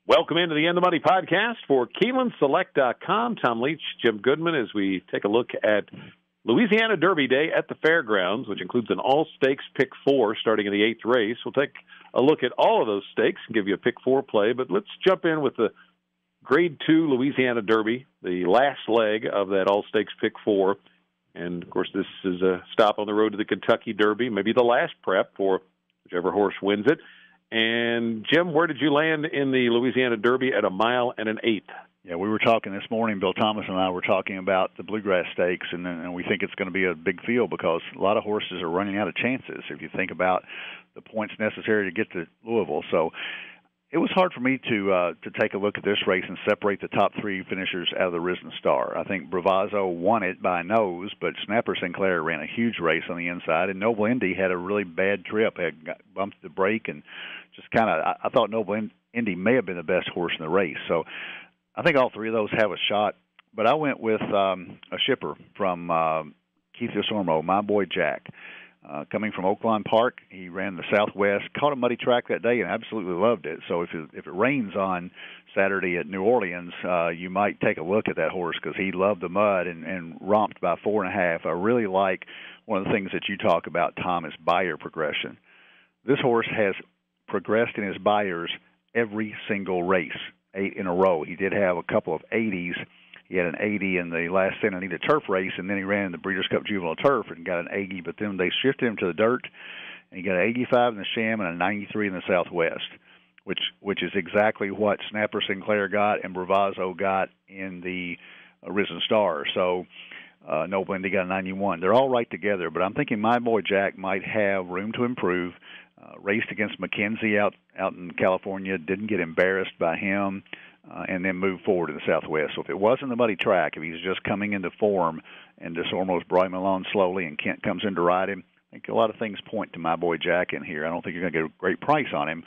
Welcome into the End of Money podcast for KeenelandSelect.com. Tom Leach, Jim Goodman, as we take a look at Louisiana Derby Day at the Fairgrounds, which includes an all-stakes pick four starting in the 8th race. We'll take a look at all of those stakes and give you a pick four play, but let's jump in with the Grade 2 Louisiana Derby, the last leg of that all-stakes pick four. And, of course, this is a stop on the road to the Kentucky Derby, maybe the last prep for whichever horse wins it. And, Jim, where did you land in the Louisiana Derby at 1 mile and an eighth? Yeah, we were talking this morning, Bill Thomas and I were talking about the Bluegrass Stakes, and we think it's going to be a big field because a lot of horses are running out of chances if you think about the points necessary to get to Louisville. So it was hard for me to take a look at this race and separate the top three finishers out of the Risen Star. I think Bravazzo won it by a nose, but Snapper Sinclair ran a huge race on the inside, and Noble Indy had a really bad trip, had bumped the brake, and just kind of, I thought Noble Indy may have been the best horse in the race. So I think all three of those have a shot, but I went with a shipper from Keith Desormeaux, My Boy Jack. Coming from Oaklawn Park, he ran the Southwest, caught a muddy track that day and absolutely loved it. So if it rains on Saturday at New Orleans, you might take a look at that horse because he loved the mud and romped by 4.5. I really like one of the things that you talk about, Tom, is buyer progression. This horse has progressed in his buyers every single race, 8 in a row. He did have a couple of 80s. He had an 80 in the last Santa Anita Turf race, and then he ran the Breeders' Cup Juvenile Turf and got an 80, but then they shifted him to the dirt, and he got an 85 in the Sham and a 93 in the Southwest, which is exactly what Snapper Sinclair got and Bravazzo got in the Risen Star. So Noble Indy got a 91. They're all right together, but I'm thinking My Boy Jack might have room to improve. Raced against McKenzie out in California, didn't get embarrassed by him, and then moved forward in the Southwest. So if it wasn't the muddy track, if he's just coming into form and Desormeaux's brought him along slowly and Kent comes in to ride him, I think a lot of things point to My Boy Jack in here. I don't think you're going to get a great price on him,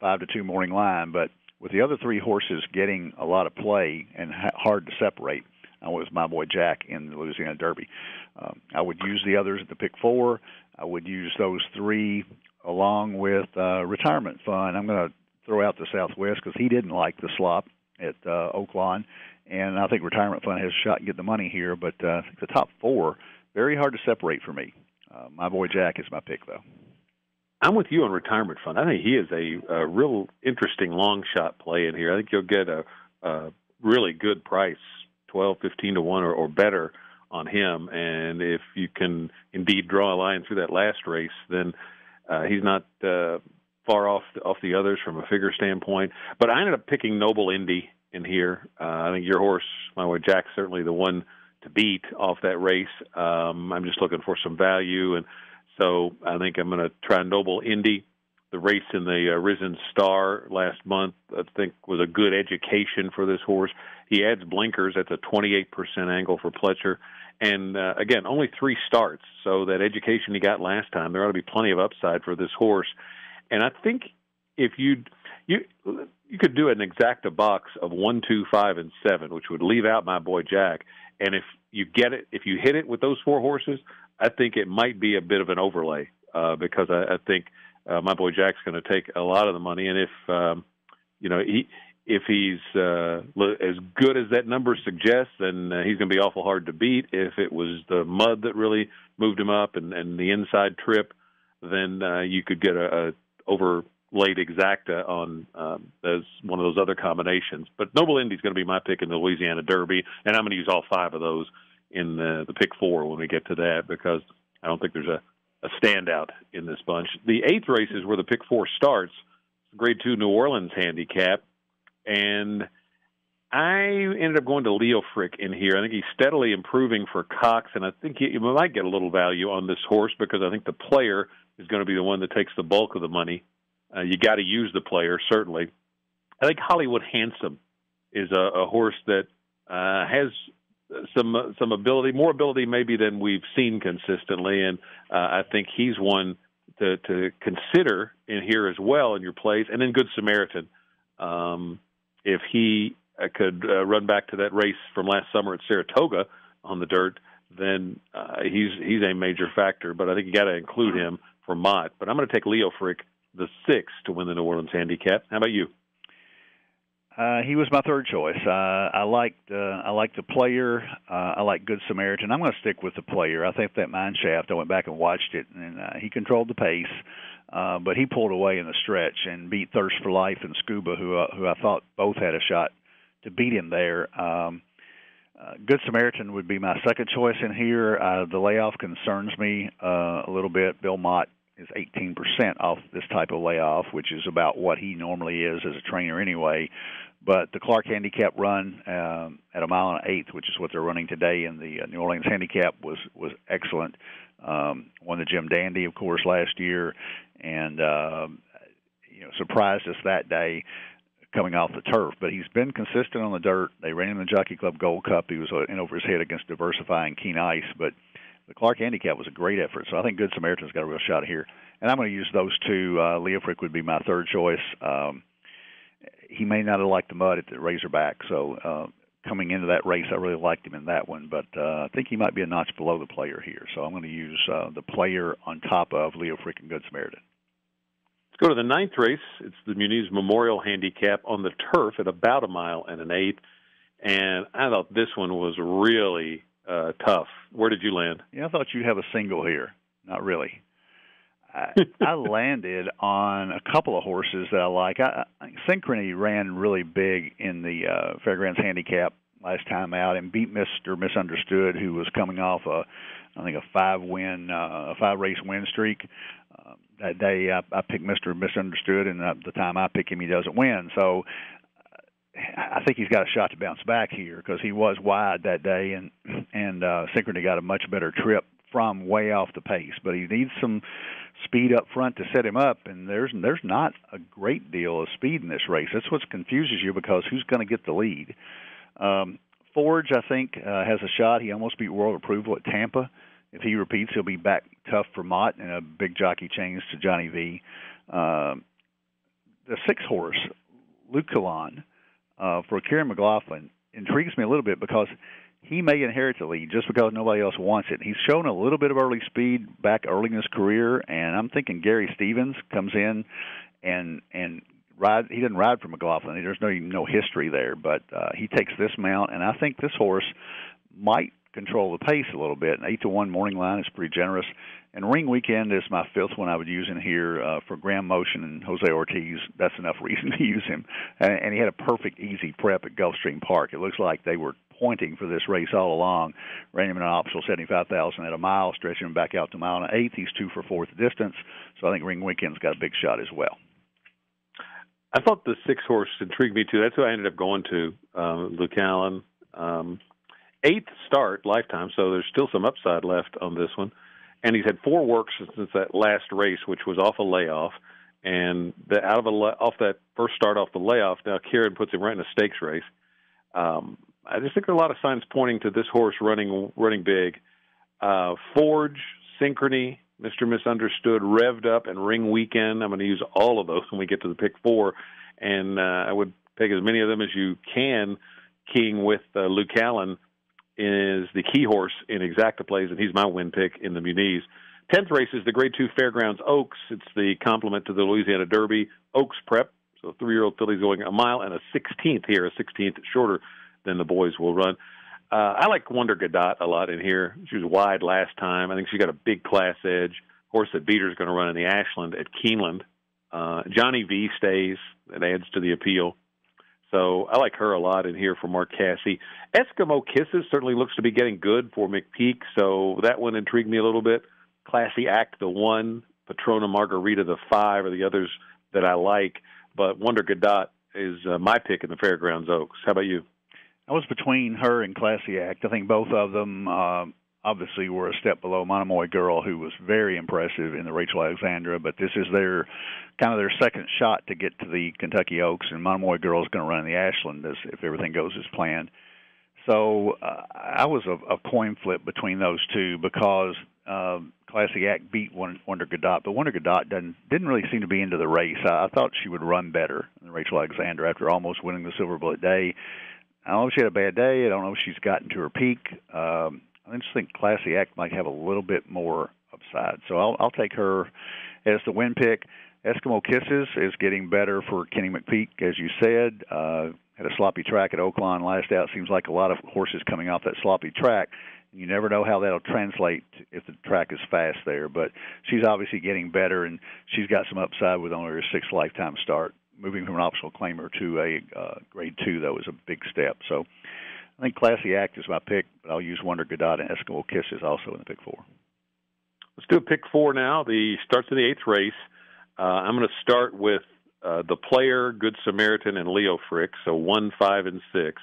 5-2 morning line, but with the other three horses getting a lot of play and hard to separate, I went with My Boy Jack in the Louisiana Derby. I would use the others at the pick four. I would use those three along with Retirement Fund. I'm going to throw out the Southwest because he didn't like the slop at Oaklawn, and I think Retirement Fund has a shot to get the money here, but I think the top four, very hard to separate for me. My Boy Jack is my pick, though. I'm with you on Retirement Fund. I think he is a real interesting long shot play in here. I think you'll get a really good price, 12, 15 to 1 or better on him, and if you can indeed draw a line through that last race, then he's not far off the others from a figure standpoint. But I ended up picking Noble Indy in here. I think your horse, My Boy Jack's certainly the one to beat off that race. I'm just looking for some value, and so I think I'm going to try Noble Indy. The race in the Risen Star last month, I think, was a good education for this horse. He adds blinkers. That's a 28% angle for Pletcher. And, again, only 3 starts, so that education he got last time, there ought to be plenty of upside for this horse. And I think if you could do an exacta box of 1, 2, 5, and 7, which would leave out My Boy Jack. And if you get it, if you hit it with those 4 horses, I think it might be a bit of an overlay because I think My Boy Jack's going to take a lot of the money. And if he's as good as that number suggests, then he's going to be awful hard to beat. If it was the mud that really moved him up and the inside trip, then you could get a overlaid exacta on as one of those other combinations. But Noble Indy's going to be my pick in the Louisiana Derby, and I'm going to use all 5 of those in the pick four when we get to that because I don't think there's a standout in this bunch. The 8th race is where the pick four starts, Grade 2 New Orleans handicap. And I ended up going to Leo Frick in here. I think he's steadily improving for Cox, and I think you might get a little value on this horse because I think the player is going to be the one that takes the bulk of the money. You got to use the player, certainly. I think Hollywood Handsome is a horse that has some ability, more ability maybe than we've seen consistently, and I think he's one to consider in here as well in your plays. And then Good Samaritan. If he could run back to that race from last summer at Saratoga on the dirt, then he's a major factor. But I think you got to include him for Mott. But I'm going to take Leo Frick, the 6th, to win the New Orleans handicap. How about you? He was my third choice. I liked the player. I like Good Samaritan. I'm going to stick with the player. I think that mine shaft. I went back and watched it, and he controlled the pace, but he pulled away in the stretch and beat Thirst for Life and Scuba, who I thought both had a shot to beat him there. Good Samaritan would be my second choice in here. The layoff concerns me a little bit. Bill Mott is 18% off this type of layoff, which is about what he normally is as a trainer anyway. But the Clark Handicap run at a mile and an eighth, which is what they're running today in the New Orleans Handicap, was excellent. Won the Jim Dandy, of course, last year, and surprised us that day coming off the turf. But he's been consistent on the dirt. They ran him in the Jockey Club Gold Cup. He was in over his head against Diversify and Keen Ice, but the Clark Handicap was a great effort, so I think Good Samaritan's got a real shot here. And I'm going to use those two. Leofric would be my third choice. He may not have liked the mud at the Razorback, so coming into that race, I really liked him in that one. But I think he might be a notch below the player here, so I'm going to use the player on top of Leofric and Good Samaritan. Let's go to the ninth race. It's the Muniz Memorial Handicap on the turf at about a mile and an eighth. And I thought this one was really tough. Where did you land? Yeah, I thought you'd have a single here. Not really. I landed on a couple of horses that I like. Synchrony ran really big in the Fairgrounds Handicap last time out and beat Mr. Misunderstood, who was coming off a 5-race win streak. That day I picked Mr. Misunderstood, and the time I pick him, he doesn't win. So I think he's got a shot to bounce back here because he was wide that day, and Synchrony got a much better trip from way off the pace. But he needs some speed up front to set him up, and there's not a great deal of speed in this race. That's what confuses you, because who's going to get the lead? Forge, I think, has a shot. He almost beat World Approval at Tampa. If he repeats, he'll be back tough for Mott and a big jockey change to Johnny V. The 6-horse, Luke Calan, for Kieran McLaughlin, intrigues me a little bit because he may inherit the lead just because nobody else wants it. He's shown a little bit of early speed back early in his career, and I'm thinking Gary Stevens comes in and ride. He didn't ride for McLaughlin. There's no history there, but he takes this mount, and I think this horse might control the pace a little bit. An 8-1 morning line is pretty generous. And Ring Weekend is my fifth one I would use in here for Graham Motion and Jose Ortiz. That's enough reason to use him. And he had a perfect, easy prep at Gulfstream Park. It looks like they were pointing for this race all along. Ran him in an optional 75,000 at a mile, stretching him back out to a mile and an eighth. He's 2 for 4th distance. So I think Ring Weekend's got a big shot as well. I thought the 6-horse intrigued me too. That's who I ended up going to, Luke Allen. 8th start lifetime, so there's still some upside left on this one. And he's had 4 works since that last race, which was off a layoff. And off that first start off the layoff, now Kieran puts him right in a stakes race. I just think there are a lot of signs pointing to this horse running big. Forge, Synchrony, Mr. Misunderstood, Revved Up, and Ring Weekend. I'm going to use all of those when we get to the pick 4. And I would pick as many of them as you can. Keying with Luke Allen is the key horse in Exacta Plays, and he's my win pick in the Muniz. 10th race is the Grade 2 Fairgrounds Oaks. It's the complement to the Louisiana Derby Oaks Prep. So 3-year-old filly's going a mile and a 16th here, a 16th shorter than the boys will run. I like Wonder Gadot a lot in here. She was wide last time. I think she's got a big class edge. Horse that beat her is going to run in the Ashland at Keeneland. Johnny V stays. That adds to the appeal. So I like her a lot in here for Mark Casse. Eskimo Kisses certainly looks to be getting good for McPeak, so that one intrigued me a little bit. Classy Act, the 1, Patrona Margarita, the 5, are the others that I like. But Wonder Gadot is my pick in the Fairgrounds Oaks. How about you? I was between her and Classy Act. I think both of them obviously were a step below Monomoy Girl, who was very impressive in the Rachel Alexandra, but this is their second shot to get to the Kentucky Oaks, and Monomoy Girl is going to run in the Ashland if everything goes as planned. So I was a coin flip between those two because Classy Act beat Wonder Gadot, but Wonder Gadot didn't really seem to be into the race. I thought she would run better than Rachel Alexandra after almost winning the Silver Bullet Day. I don't know if she had a bad day. I don't know if she's gotten to her peak. I just think Classy Act might have a little bit more upside. So I'll take her as the win pick. Eskimo Kisses is getting better for Kenny McPeak, as you said. Had a sloppy track at Oaklawn last out. Seems like a lot of horses coming off that sloppy track. You never know how that'll translate if the track is fast there. But she's obviously getting better, and she's got some upside with only her 6th lifetime start. Moving from an optional claimer to a grade 2, though, is a big step. So I think Classy Act is my pick, but I'll use Wonder Godot and Eskimo Kisses also in the pick 4. Let's do a pick 4 now. The starts in the 8th race. I'm going to start with the Player, Good Samaritan, and Leo Frick, so 1, 5, and 6.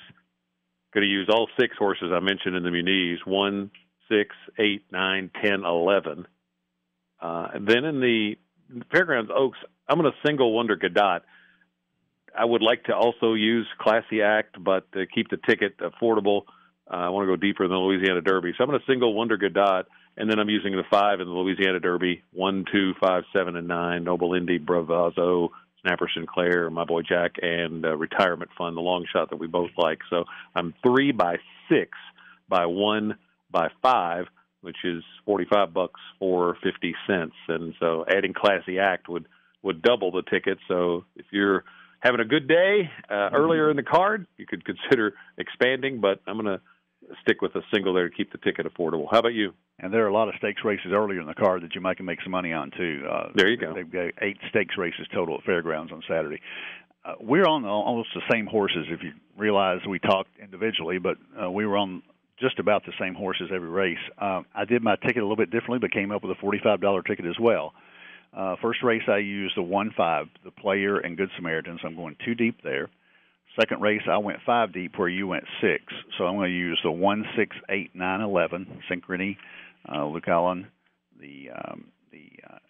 Going to use all 6 horses I mentioned in the Muniz, 1, 6, 8, 9, 10, 11. Then in the Fairgrounds Oaks, I'm going to single Wonder Godot. I would like to also use Classy Act, but to keep the ticket affordable, I want to go deeper than the Louisiana Derby. So I'm going to single Wonder Godot, and then I'm using the 5 in the Louisiana Derby, 1, 2, 5, 7, and 9, Noble Indy, Bravazzo, Snapper Sinclair, My Boy Jack, and Retirement Fund, the long shot that we both like. So I'm 3 by 6 by 1 by 5, which is $45 for 50 cents. And so adding Classy Act would double the ticket. So if you're having a good day earlier in the card, you could consider expanding, but I'm going to stick with a single there to keep the ticket affordable. How about you? And there are a lot of stakes races earlier in the card that you might can make some money on, too. There you go. They've got 8 stakes races total at Fairgrounds on Saturday. We're on almost the same horses, if you realize we talked individually, but we were on just about the same horses every race. I did my ticket a little bit differently, but came up with a $45 ticket as well. First race I used the 1-5, the Player and Good Samaritan, so I'm going 2 deep there. Second race I went 5 deep where you went 6, so I'm going to use the 1, 6, 8, 9, 11, Synchrony, Luke Allen, the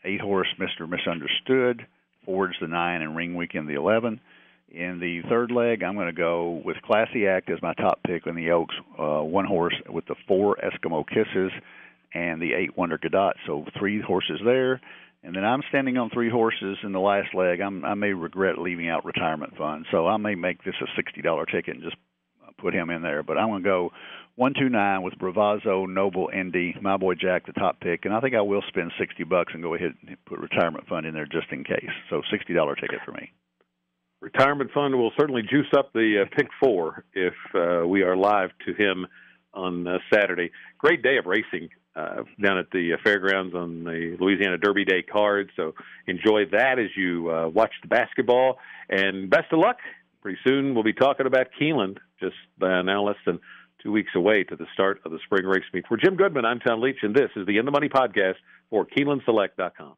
8-horse Mr. Misunderstood, Forge the 9, and Ring Weekend the 11. In the third leg, I'm going to go with Classy Act as my top pick in the Oaks, 1 horse with the 4 Eskimo Kisses and the 8 Wonder Godot. So 3 horses there. And then I'm standing on 3 horses in the last leg. I may regret leaving out Retirement Fund, so I may make this a $60 ticket and just put him in there. But I'm going to go 1, 2, 9 with Bravazzo, Noble, Indy, My Boy Jack, the top pick, and I think I will spend $60 and go ahead and put Retirement Fund in there just in case. So $60 ticket for me. Retirement Fund will certainly juice up the pick 4 if we are live to him on Saturday. Great day of racing down at the fairgrounds on the Louisiana Derby Day card. So enjoy that as you watch the basketball. And best of luck. Pretty soon we'll be talking about Keeneland, just now less than 2 weeks away to the start of the spring race meet. For Jim Goodman, I'm Tom Leach, and this is the In the Money podcast for KeenelandSelect.com.